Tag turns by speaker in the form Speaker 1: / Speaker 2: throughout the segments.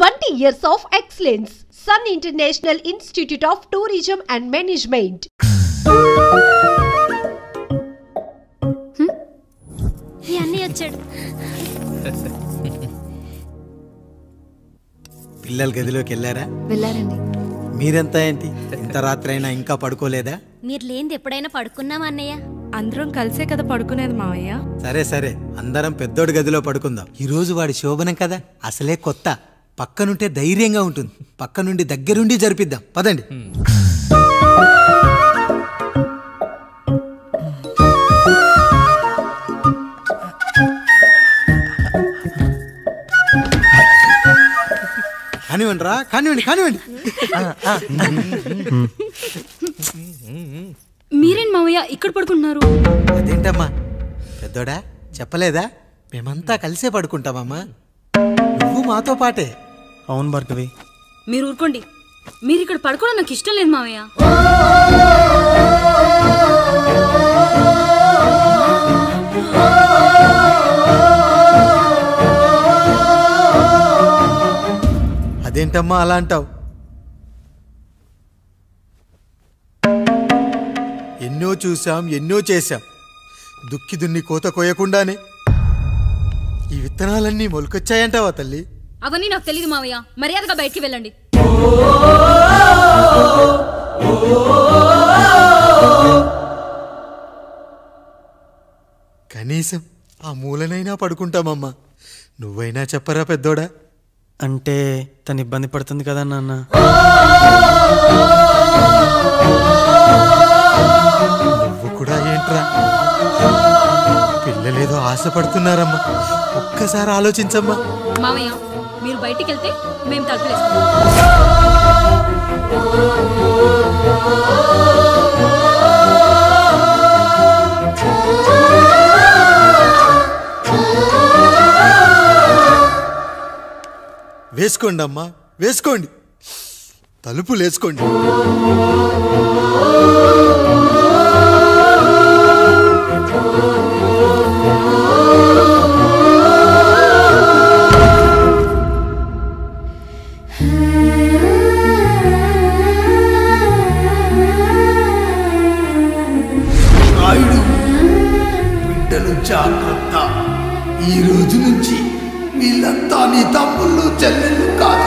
Speaker 1: 20 years of excellence. Sun International Institute of Tourism and Management.
Speaker 2: పిల్లలు గదిలోకి వెళ్ళారా?
Speaker 3: వెళ్ళారండి.
Speaker 2: మీరెంత ఏంటి ఇంత రాత్రైనా ఇంకా పడుకోలేదా?
Speaker 4: మీరు లేనిది ఎప్పుడైనా పడుకున్నామా అన్నయ్య?
Speaker 3: అందరం కలిసే కదా పడుకునేది మావయ్య.
Speaker 2: సరే సరే, అందరం పెద్దోడి గదిలో పడుకుందాం. ఈ రోజు వాడి శోభనం కదా, అసలే కొత్త. పక్కనుంటే ధైర్యంగా ఉంటుంది. పక్క నుండి దగ్గరుండి జరిపిద్దాం, పదండి. కానివ్వండి రా, కానివ్వండి కానివ్వండి.
Speaker 3: మీరేంటి మావయ్య ఇక్కడ పడుకుంటున్నారు?
Speaker 2: అదేంటమ్మా పెద్దోడా, చెప్పలేదా? మేమంతా కలిసే పడుకుంటామమ్మా. నువ్వు మాతో పాటే.
Speaker 5: అవును భార్గవి.
Speaker 3: మీరు ఊరుకోండి. మీరు ఇక్కడ పడుకోవడం నాకు ఇష్టం లేదు మావయ్య.
Speaker 2: అదేంటమ్మా అలా అంటావు? ఎన్నో చూసాం, ఎన్నో చేశాం. దుక్కి దున్ని కోత కోయకుండానే ఈ విత్తనాలన్నీ మొలకొచ్చాయంటావా తల్లి?
Speaker 3: అవన్నీ నాకు తెలియదు మావయ్య. మర్యాదగా బయటికి వెళ్ళండి.
Speaker 2: కనీసం ఆ మూలనైనా పడుకుంటామమ్మా. నువ్వైనా చెప్పరా పెద్దోడా?
Speaker 5: అంటే తను ఇబ్బంది పడుతుంది కదా నాన్న.
Speaker 2: నువ్వు కూడా ఏంట్రా? పిల్లలేదో ఆశపడుతున్నారమ్మా. ఒక్కసారి ఆలోచించమ్మా.
Speaker 3: మావయ్య మీరు బయటికి వెళ్తే మేము తలుపులేస్తాం.
Speaker 2: వేసుకోండి అమ్మా, వేసుకోండి. తలుపులు వేసుకోండి.
Speaker 6: బిడ్డలు జాగ్రత్త. ఈ రోజు నుంచి వీళ్ళంతా నీ తమ్ముళ్ళు చెల్లెళ్ళు కాదు,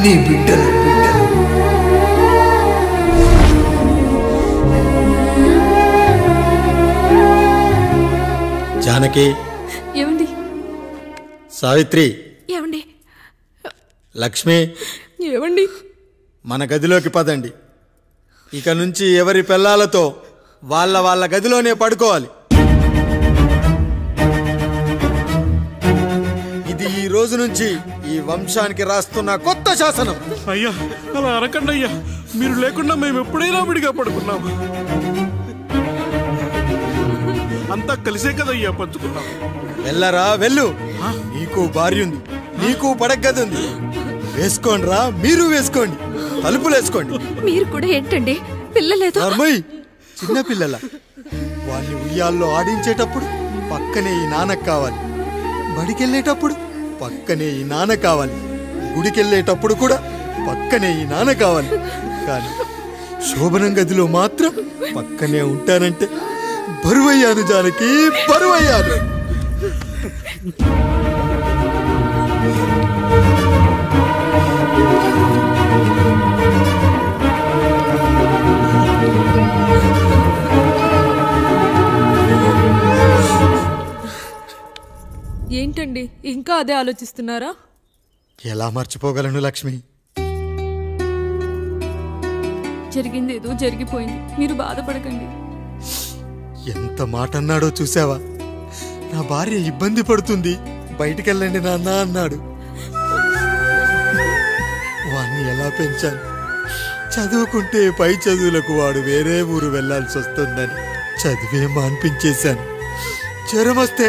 Speaker 6: నీ బిడ్డలు.
Speaker 2: జానకి,
Speaker 3: ఏమండి?
Speaker 2: సావిత్రి,
Speaker 3: ఏమండి?
Speaker 2: లక్ష్మి,
Speaker 3: ఏమండి?
Speaker 2: మన గదిలోకి పదండి. ఇక నుంచి ఎవరి పిల్లలతో వాళ్ళ గదిలోనే పడుకోవాలి. ఇది ఈ రోజు నుంచి ఈ వంశానికి రాస్తున్న కొత్త శాసనం.
Speaker 7: అయ్యా అలా అరకండి అయ్యా. మీరు లేకుండా మేము ఎప్పుడైనా విడిగా పడుకున్నాము. అంతా కలిసే కదయ్యా పంచుకున్నాం.
Speaker 2: వెళ్ళరా వెళ్ళు. నీకు భార్య ఉంది, నీకు పడగది ఉంది. వేసుకోండి రా, మీరు వేసుకోండి. తలుపులు వేసుకోండి.
Speaker 3: మీరు కూడా ఏంటండి పిల్లలేదు?
Speaker 2: చిన్న పిల్లల వాళ్ళని ఉయ్యాల్లో ఆడించేటప్పుడు పక్కనే ఈ నాన్న కావాలి. బడికెళ్ళేటప్పుడు పక్కనే ఈ నాన్న కావాలి. గుడికెళ్ళేటప్పుడు కూడా పక్కనే ఈ నాన్న కావాలి. కానీ శోభనం గదిలో మాత్రం పక్కనే ఉంటానంటే బరువయ్యాను జానకి, బరువయ్యాను.
Speaker 3: ఏంటండి ఇంకా అదే ఆలోచిస్తున్నారా?
Speaker 2: ఎలా మర్చిపోగలను లక్ష్మి?
Speaker 3: జరిగింది ఏదో జరిగిపోయింది. మీరు బాధపడకండి.
Speaker 2: ఎంత మాట అన్నాడో చూసావా? నా భార్య ఇబ్బంది పడుతుంది, బయటికెళ్ళండి నాన్న అన్నాడు. వాణ్ణి ఎలా పెంచాను? చదువుకుంటే పై చదువులకు వాడు వేరే ఊరు వెళ్లాల్సి వస్తుందని చదివే మాన్పించేశాను. జ్వరం వస్తే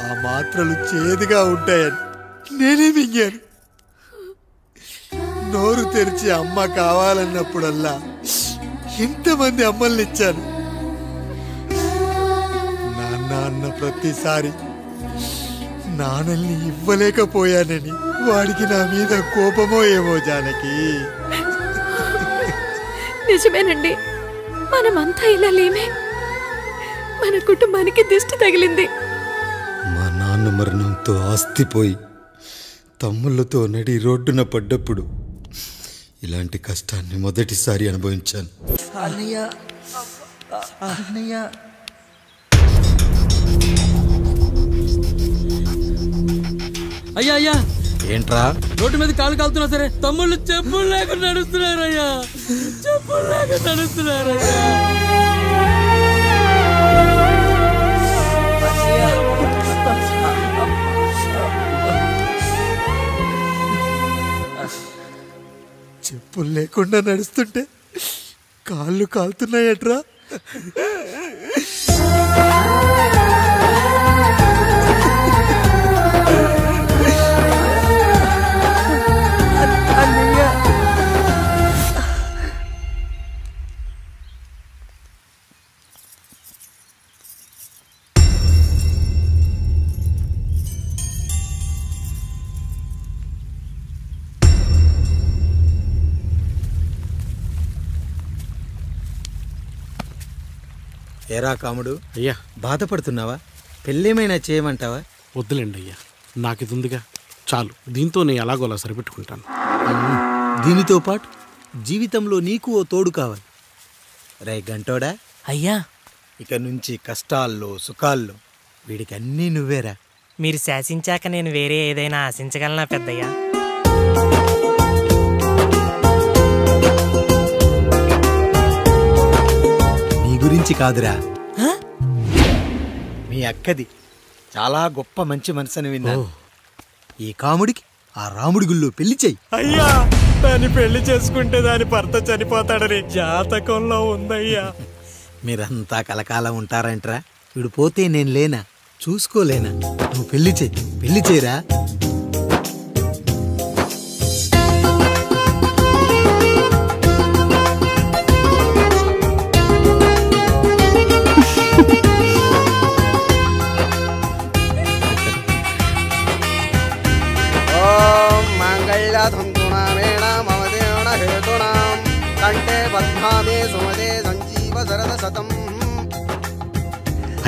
Speaker 2: ఆ మాత్రలు చేదుగా ఉంటాయని నేనే మింగాను. నోరు తెరిచి అమ్మ కావాలన్నప్పుడల్లా ఎంతమంది అమ్మల్ని ఇచ్చాను. నాన్న అన్న ప్రతిసారి నాన్నల్ని ఇవ్వలేకపోయానని వాడికి నా మీద కోపమో ఏమో జానకి.
Speaker 8: నిజమేనండి, మనమంతా ఇలా లేమే. మన కుటుంబానికి దిష్టి తగిలింది.
Speaker 2: మా నాన్న మరణంతో ఆస్తిపోయి తమ్ముళ్ళతో నడి రోడ్డున పడ్డప్పుడు ఇలాంటి కష్టాన్ని మొదటిసారి అనుభవించాను.
Speaker 9: అయ్యా అయ్యా,
Speaker 2: ఏంట్రా
Speaker 9: రోడ్డు మీద కాలు కాలుతున్నా సరే తమ్ముళ్ళు చెప్పులు లేకుండా నడుస్తున్నారయ్యా, చెప్పులు లేకుండా నడుస్తున్నారయ్యా.
Speaker 2: చెప్పులు లేకుండా నడుస్తుంటే కాళ్ళు కాలుతున్నాయట్రా. ఏరా కాముడు,
Speaker 7: అయ్యా
Speaker 2: బాధపడుతున్నావా? పెళ్ళేమైనా చేయమంటావా?
Speaker 7: వద్దులేండి అయ్యా, నాకు ఇది ఉందిగా చాలు, దీంతో నేను ఎలాగోలా సరిపెట్టుకుంటాను.
Speaker 2: దీనితో పాటు జీవితంలో నీకు ఓ తోడు కావాలి. రే గంటోడా
Speaker 10: అయ్యా,
Speaker 2: ఇక నుంచి కష్టాల్లో సుఖాల్లో వీడికి అన్నీ నువ్వేరా.
Speaker 10: మీరు శాసించాక నేను వేరే ఏదైనా ఆశించగలనా పెద్దయ్యా?
Speaker 2: నీ గురించి కాదురా, మీ అక్కది చాలా గొప్ప మంచి మనసని విన్నాను. ఈ కాముడికి ఆ రాముడి గుళ్ళో పెళ్లి చెయ్యి.
Speaker 5: అయ్యా, దాన్ని పెళ్లి చేసుకుంటే దాని భర్త చనిపోతాడని జాతకంలో ఉందయ్యా.
Speaker 2: మీరంతా కలకాలం ఉంటారంట్రా. వీడు పోతే నేను లేనా, చూసుకోలేనా? నువ్వు పెళ్లి చెయ్యి, పెళ్లి చేయరా.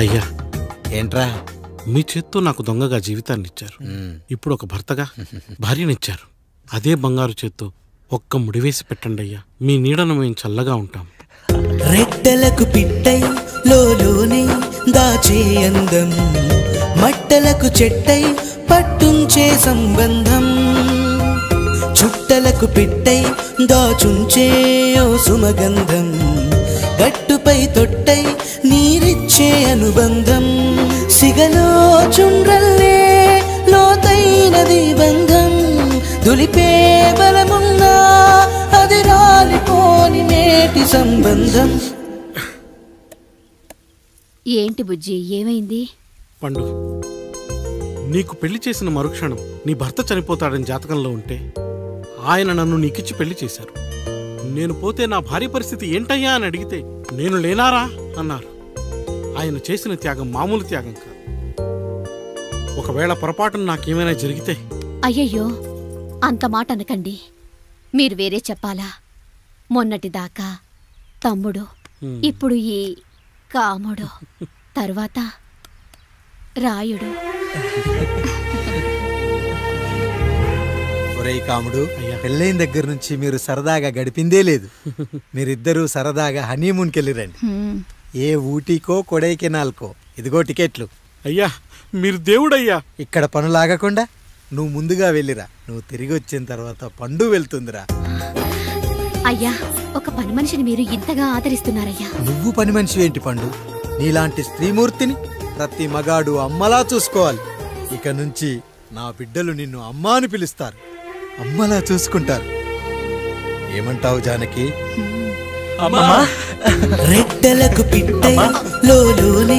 Speaker 7: అయ్యా,
Speaker 2: ఏంట్రా?
Speaker 7: మీ చేత్తో నాకు దొంగగా జీవితాన్ని ఇచ్చారు, ఇప్పుడు ఒక భర్తగా భార్యనిచ్చారు. అదే బంగారు చేత్తో ఒక్క ముడివేసి పెట్టండి అయ్యా, మీ నీడను మేము చల్లగా ఉంటాం.
Speaker 11: రెట్టలకు పిట్టై లోలోనే దాచే అందం, మట్టలకు చెట్టై పట్టుంచే సంబంధం, చుట్టలకు పిట్టై దాచుంచే ఓ సుమగంధం, గట్టుపై తొట్టై నీరిచ్చే అనుబంధం, సిగలో చుండ్రల్లే లోతైనది బంధం, దులిపే బలమున్నా అది రాలిపోని నేటి సంబంధం.
Speaker 8: ఏంటి బుజ్జి, ఏమైంది?
Speaker 7: పండు, నీకు పెళ్లి చేసిన మరుక్షణం నీ భర్త చనిపోతాడని జాతకంలో ఉంటే ఆయన నన్ను నీకిచ్చి పెళ్లి చేశారు. నేను పోతే నా భార్య పరిస్థితి ఏంటయ్యా అని అడిగితే నేను లేనారా అన్నారు. ఆయన చేసిన త్యాగం మామూలు త్యాగం కాదు. ఒకవేళ పొరపాటున నాకేమైనా జరిగితే?
Speaker 8: అయ్యయ్యో, అంత మాట అనకండి. మీరు వేరే చెప్పాలా? మొన్నటిదాకా తమ్ముడు, ఇప్పుడు ఈ కాముడు, తర్వాత రాయుడు.
Speaker 2: ఒరేయ్ కాముడు, పెళ్ళైన దగ్గర నుంచి మీరు సరదాగా గడిపిందే లేదు. మీరిద్దరూ సరదాగా హనీమూన్కి వెళ్ళిరండి. ఏ ఊటీకో కొడైకెనాల్కో. ఇదిగో టికెట్లు.
Speaker 7: అయ్యా, మీరు దేవుడయ్యా.
Speaker 2: ఇక్కడ పనులాగకుండా నువ్వు ముందుగా వెళ్ళిరా. నువ్వు తిరిగి వచ్చిన తర్వాత పండు వెళ్తుందిరా.
Speaker 8: అయ్యా, ఒక పని మనిషిని మీరు ఇంతగా ఆదరిస్తున్నారయ్యా.
Speaker 2: నువ్వు పని మనిషి ఏంటి పండు? నీలాంటి స్త్రీమూర్తిని ప్రతి మగాడు అమ్మలా చూసుకోవాలి. ఇక నుంచి నా బిడ్డలు నిన్ను అమ్మా అని పిలుస్తారు, అమ్మలా చూసుకుంటారు. ఏమంటావు జానకి?
Speaker 11: రెట్టలకు పిట్టై లోలోనే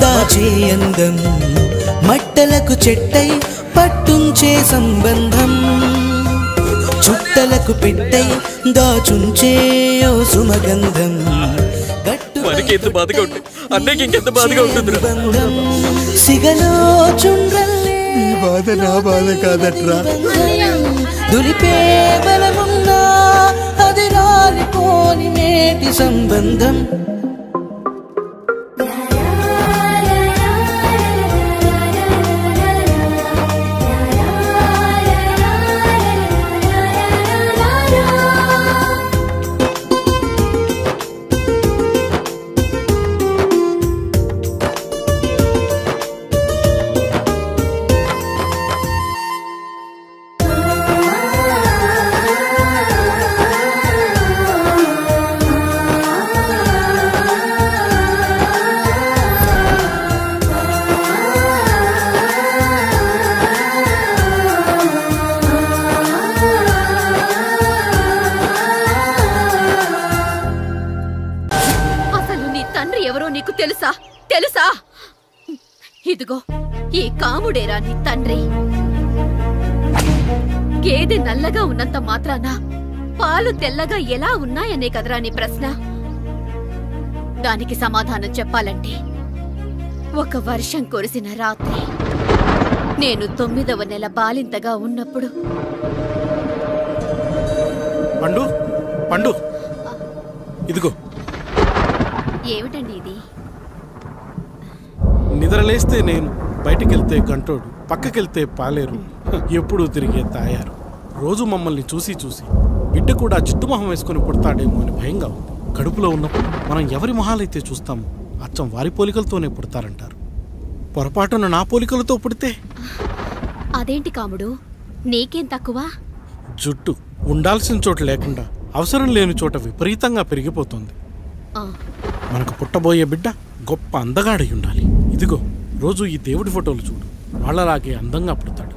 Speaker 11: దాచే అందం, మట్టలకు చెట్టై పట్టుంచే సంబంధం, చుట్టలకు పెట్టై దాచుంచే ఓ సుమగంధం,
Speaker 9: మనకి ఎంత బాధగా ఉంటుంది, అన్నయ్యకి ఇంకెంత బాధగా ఉంటుంది.
Speaker 11: సిగలో చుండ్రల్లే
Speaker 2: నీ బాధ నా బాధ కాదట్రా.
Speaker 11: దులిపే బలమున్నా అది రాలిపోని నేటి సంబంధం.
Speaker 3: తెలుసా? ఇదిగో ఈ కాముడేరా నీ తండ్రి. గేదె నల్లగా ఉన్నంత మాత్రాన పాలు తెల్లగా ఎలా ఉన్నాయనే కదరా నీ ప్రశ్న. దానికి సమాధానం చెప్పాలంటే ఒక వర్షం కురిసిన రాత్రి నేను 9వ నెల బాలింతగా ఉన్నప్పుడు.
Speaker 7: పండు పండు ఇదిగో.
Speaker 3: ఏమిటండి ఇది?
Speaker 7: నిద్రలేస్తే నేను, బయటికెళ్తే గంటోడు, పక్కకెళ్తే పాలేరు, ఎప్పుడూ తిరిగే తాయారు. రోజు మమ్మల్ని చూసి చూసి బిడ్డ కూడా జిడ్డు మొహం వేసుకుని పుడతాడేమో అని భయంగా ఉంది. కడుపులో ఉన్నప్పుడు మనం ఎవరి మొహాలైతే చూస్తామో అచ్చం వారి పోలికలతోనే పుడతారంటారు. పొరపాటున నా పోలికలతో పుడితే?
Speaker 3: అదేంటి కాముడు, నీకేం తక్కువ?
Speaker 7: జుట్టు ఉండాల్సిన చోట లేకుండా అవసరం లేని చోట విపరీతంగా పెరిగిపోతుంది. మనకు పుట్టబోయే బిడ్డ గొప్ప అందగాడై ఉండాలి. ఇదిగో రోజు ఈ దేవుడి ఫోటోలు చూడు, వాళ్ళలాగే అందంగా పుడతాడు.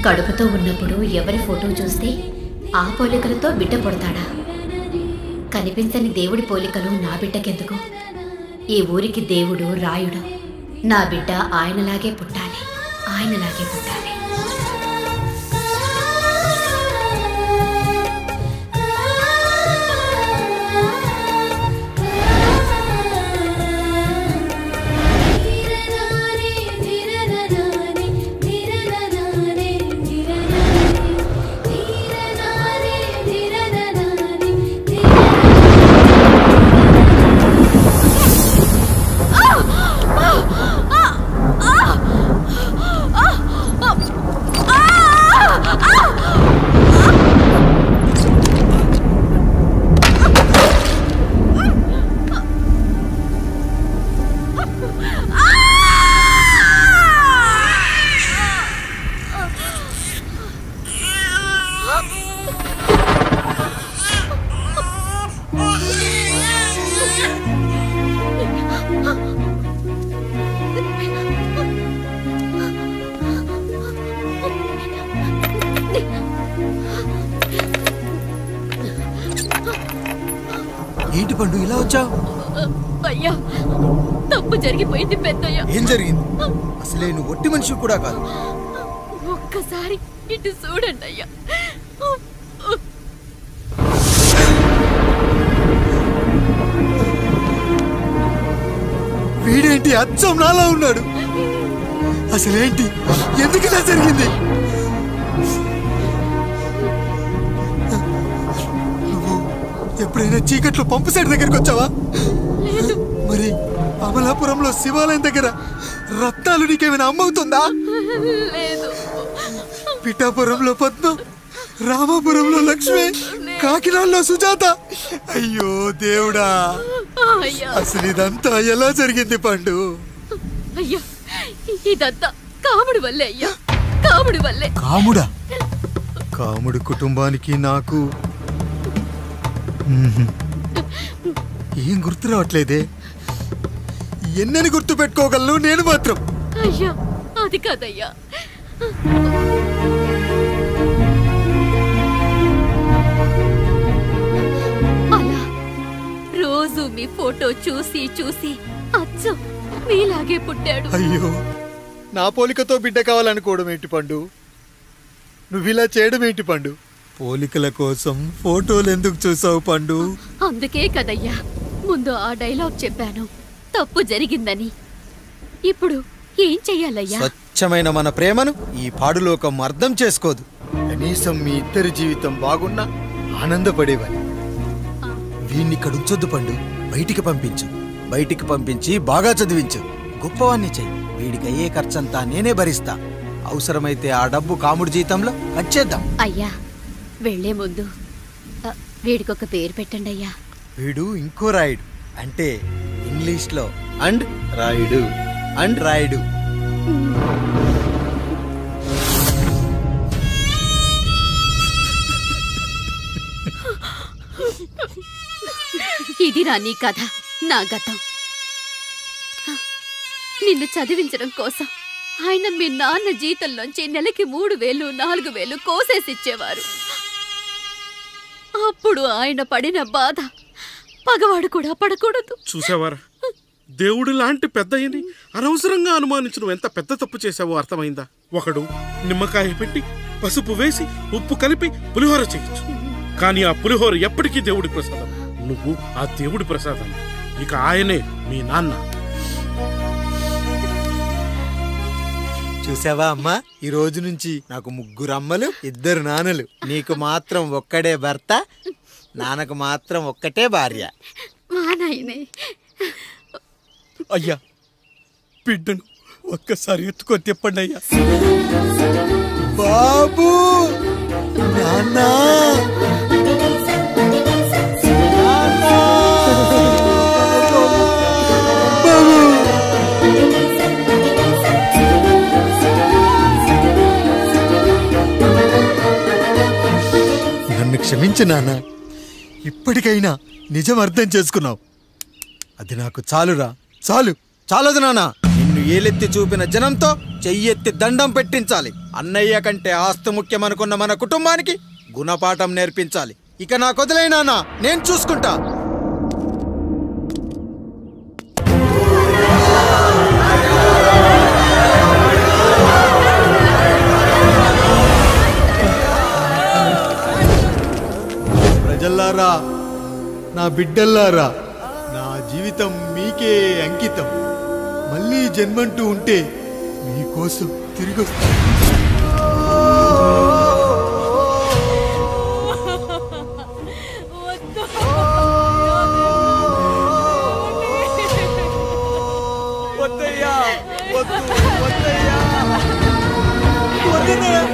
Speaker 8: కడుపుతో ఉన్నప్పుడు ఎవరి ఫోటో చూస్తే ఆ పోలికలతో బిడ్డ పుడతాడా? కనిపించని దేవుడి పోలికలు నా బిడ్డకెందుకు? ఈ ఊరికి దేవుడు రాయుడు. నా బిడ్డ ఆయనలాగే పుట్టాలి, ఆయనలాగే పుట్టాలి.
Speaker 2: ఏంటి పండు ఇలా వచ్చావు?
Speaker 3: అయ్యా, తప్పు జరిగిపోయింది పెద్దయ్యా.
Speaker 2: ఏం జరిగింది? అసలే నువ్వు ఒట్టి మనిషి కూడా కాదు.
Speaker 3: ఒక్కసారి ఇటు చూడండి అయ్యా.
Speaker 2: వీడేంటి అచ్చం నాలా ఉన్నాడు? అసలేంటి, ఎందుకు ఇలా జరిగింది? ఎప్పుడైనా చీకట్లో పంపు సైడ్ దగ్గరికి వచ్చావా? మరి అమలాపురంలో శివాలయం దగ్గర రత్నాలు నీకేమైనా అమ్మవుతుందా? పిఠాపురంలో పద్మ, రామాపురంలో లక్ష్మి, కాకినాడలో సుజాత. అయ్యో దేవుడా, అసలు ఇదంతా ఎలా జరిగింది పండు?
Speaker 3: అయ్యా, ఇదంతా కాముడి వల్లే అయ్యా, కాముడి వల్లే.
Speaker 2: కాముడా? కాముడి కుటుంబానికి నాకు ఏం గుర్తు రావట్లేదే. ఎన్నని గుర్తు పెట్టుకోగలను నేను మాత్రం?
Speaker 3: అయ్యా, అది కాదయ్యా. అలా రోజు మీ ఫోటో చూసి చూసి అచ్చం మీలాగే పుట్టాడు.
Speaker 2: అయ్యో, నా పోలికతో బిడ్డ కావాలనుకోవడం ఏంటి పండు? నువ్విలా చేయడం ఏంటి పండు? పోలికల కోసం ఫోటోలు ఎందుకు చూసావు పండు?
Speaker 3: అందుకే కదయ్యా ముందు ఆ డైలాగ్ చెప్పాను, తప్పు జరిగిందని. ఇప్పుడు ఏం చెయ్యాలయ్యా?
Speaker 2: స్వచ్ఛమైన మన ప్రేమను ఈ పాడులోకం అర్థం చేసుకోదు. కనీసం మీ ఇద్దరి జీవితం బాగున్నా ఆనందపడేవాడి. వీణ్ణి ఇక్కడ ఉంచొద్దు పండు, బయటికి పంపించు. బయటికి పంపించి బాగా చదివించు, గొప్పవాణ్ణి చెయ్యి. వీడికి అయ్యే ఖర్చంతా నేనే భరిస్తా. అవసరమైతే ఆ డబ్బు కాముడి జీతంలో కట్ చేద్దాం.
Speaker 3: అయ్యా, వెళ్లే ముందు వీడికొక పేరు పెట్టండి అయ్యా.
Speaker 2: వీడు ఇంకో రాయుడు, అంటే ఇంగ్లీష్లో అండ్ రాయుడు అండ్ రాయుడు.
Speaker 3: ఇది రా నీ కథ, నా గతం. నిన్ను చదివించడం కోసం ఆయన మీ నాన్న జీతంలోంచి నెలకి 3000, 4000 కోసేసిచ్చేవారు. అప్పుడు ఆయన పడిన బాధ పగవాడు కూడా పడకూడదు.
Speaker 7: చూసావారా, దేవుడు లాంటి పెద్దయ్యని అనవసరంగా అనుమానించడం ఎంత పెద్ద తప్పు చేశావో అర్థమైందా? ఒకడు నిమ్మకాయ పెట్టి పసుపు వేసి ఉప్పు కలిపి పులిహోర చేయొచ్చు, కానీ ఆ పులిహోర ఎప్పటికీ దేవుడి ప్రసాదం. నువ్వు ఆ దేవుడి ప్రసాదం. ఇక ఆయనే మీ నాన్న.
Speaker 2: చూసావా అమ్మా, ఈ రోజు నుంచి నాకు 3 అమ్మలు 2 నాన్నలు. నీకు మాత్రం ఒక్కడే భర్త, నాన్నకు మాత్రం ఒక్కటే భార్య.
Speaker 3: మా నాయనే.
Speaker 5: అయ్యా, బిడ్డను ఒక్కసారి ఎత్తుకొని తిప్పండి అయ్యా.
Speaker 2: బాబు, నాన్న, నన్ను క్షమించు నాన్న. ఇప్పటికైనా నిజం అర్థం చేసుకున్నావు. అది నాకు చాలురా, చాలు. చాలదు నాన్న, నిన్ను ఏలెత్తి చూపిన జనంతో చెయ్యెత్తి దండం పెట్టించాలి. అన్నయ్య కంటే ఆస్తు ముఖ్యమనుకున్న మన కుటుంబానికి గుణపాఠం నేర్పించాలి. ఇక నాకు వదిలే నాన్న, నేను చూసుకుంటా. ప్రజల్లారా, నా బిడ్డల్లారా, నా జీవితం మీకే అంకితం. మళ్ళీ జన్మంటూ ఉంటే మీకోసం తిరిగి వస్తాను.
Speaker 5: వద్దయ్యా, వద్దు, వద్దయ్యా, వద్దయ్యా.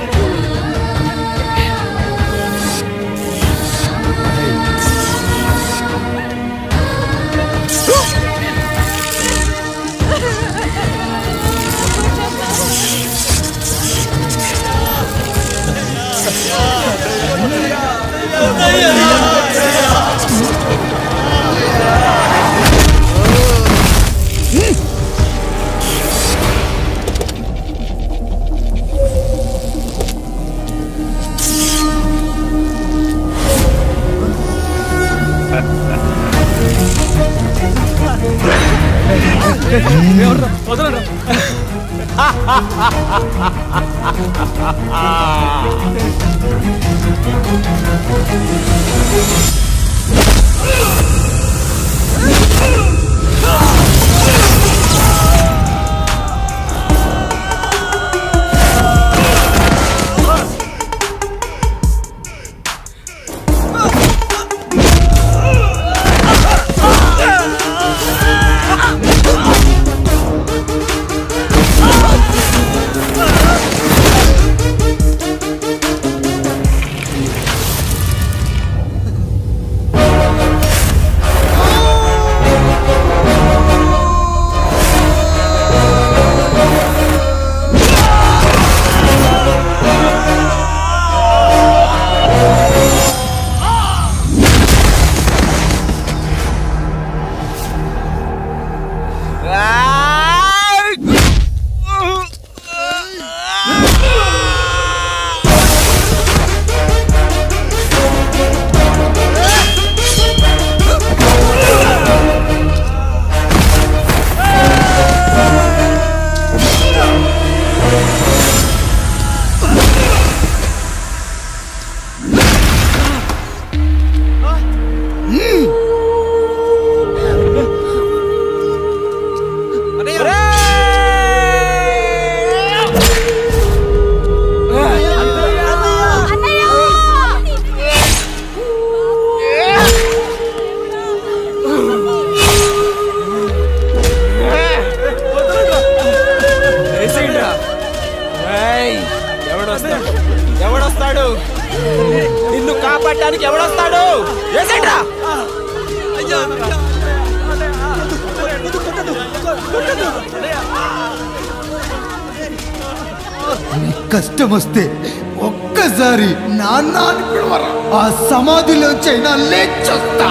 Speaker 5: వదలరా.
Speaker 6: కష్టం వస్తే ఒక్కసారి నాన్న అని పిలవరా, ఆ సమాధిలోంచైనా లేచొస్తా.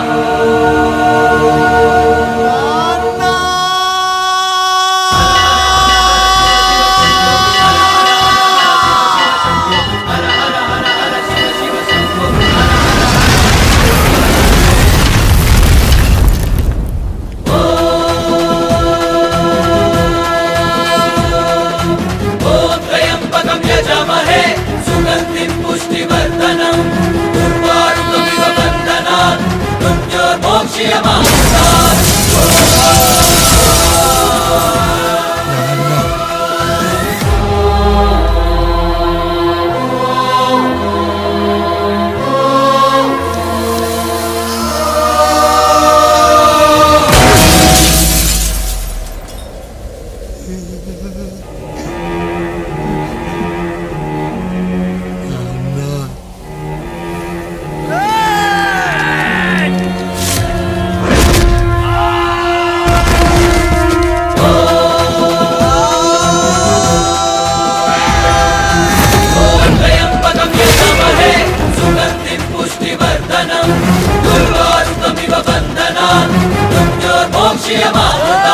Speaker 12: Shia